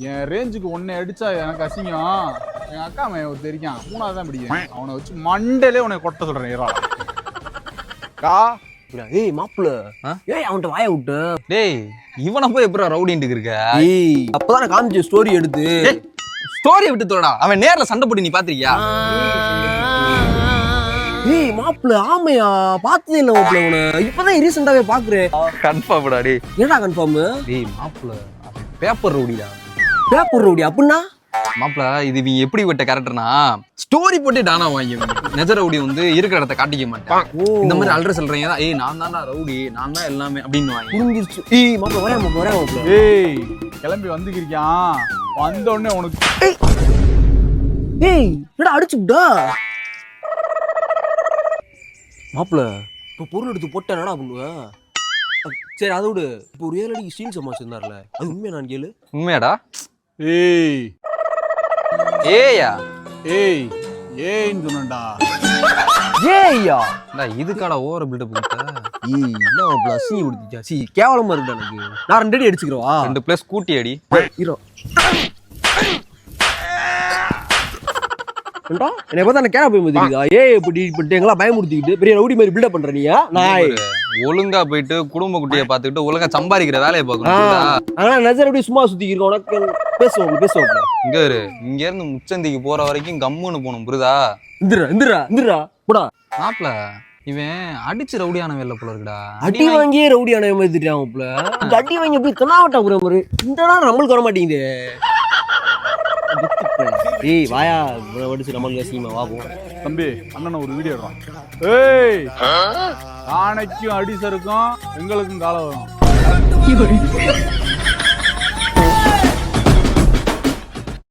என் ரேஞ்சுக்கு ஒன்னே அடிச்சா எனக்கு அசிங்கம். எங்க அக்கா அவன் தெரியும் 3வது தான் பிடிக்கும். அவனை வச்சு மண்டலே உன்னை கொட்ட சொல்றேன். ஏய் மாப்பிள்ள, ஏய் அவன்கிட்ட வாய விட்டு. டேய் இவனை போய் எப்படா ரவுடின்ட்டு இருக்க? ஏய் அப்பதானே காமிச்ச ஸ்டோரி எடுத்து. ஸ்டோரியை விட்டு தோடா. அவன் நேர்ல சண்டை போட்டு நீ பாத்திருக்கியா? ஏய் மாப்பிள்ள, ஆமையா பார்த்ததே இல்ல மாப்பிள்ள. உன இப்பதான் ரீசெண்டாவே பாக்குறேன். கன்ஃபார்ம்டா டேய். என்னடா கன்ஃபார்ம்? டேய் மாப்பிள்ள பேப்பர் ரவுடிடா. பேப்பர் ரவுடி அப்படின்னா? மாப்பிள்ள இது இவன் எப்படி விட்ட கேரக்டர்னா ஸ்டோரி போட்டு டானா வாங்கி நெஜ ரவுடி வந்து இருக்கிற இடத்த காட்டிக்க மாட்டான். இந்த மாதிரி அல்ற சொல்றீங்க. ஏய் நான் தான்டா ரவுடி, நான் தான் எல்லாமே அப்படின்னு வாங்கி புரிஞ்சிருச்சு. ஏய் மாப்பிள்ள வரேன் மாப்பிள்ள. ஏய் கிளம்பி வந்துக்கிறியான். வந்த உடனே உனக்கு ஏய் என்னடா அடிச்சுடா மாப்பிள்ள. இப்போ பொருள் எடுத்து போட்டா என்னடா பண்ணுவ? சரி அதை விடு. இப்போ ஒரு 7 அடிக்கு ஸ்டீல் சமாஸ் இருந்தார்ல, அது உண்மையா? நான் கேளு. உண்மையாடா? ஏய் ஏயா ஏய் ஏன்னு சொன்னடா. ஏய்யா இதுக்காடா ஓவர பில்டப் கொடுத்த? ஏய் என்ன மாப்பிள்ள அசிங்க கொடுத்துச்சா? சி கேவலமா இருக்குடா எனக்கு. நான் 2 அடி அடிச்சுக்கிறவா? 2 பிளஸ் கூட்டி அடி. ஹீரோ என்னை பார்த்தா நான் கேரா போய் தெரியுதா? ஏய் இப்படி பண்ணிட்டு எங்களா பயமுறுத்திக்கிட்டு பெரிய ரவுடி மாதிரி பில்டப் பண்ற நீயா? நாய் ஒழுங்கா போயிட்டு குடும்ப குட்டியை பார்த்துக்கிட்டு ஒழுங்கா சம்பாதிக்கிற வேலையை பார்க்கணும். ஆனா நஜர் எப்படி சும்மா சுத்திக்கிட்டு உனக்கு பேசுவோம். இங்க இங்க இருந்து முச்சந்திக்கு போற வரைக்கும் கம்முன்னு போகணும். புரியுதா? இந்திரா போடா. மாப்ள இவன் அடிச்சு ரவுடியான வேலை போல இருக்குடா. அடி வாங்கியே ரவுடியான மாதிரி திட்டான் மாப்ள. இந்த அடி வாங்கி போய் தெனாவட்டா போற மாதிரி இந்த நாள் நம்மளுக்கு வர மாட்டேங்குது. ஏய் வாயா வடிச்சு நம்மளுக்கு அசிங்கமா வா போ. தம்பி அண்ணன் ஒரு வீடியோ எடுறான். ஏய் ஆனைக்கும் அடி சறுக்கும், எங்களுக்கும் காலம் வரும்.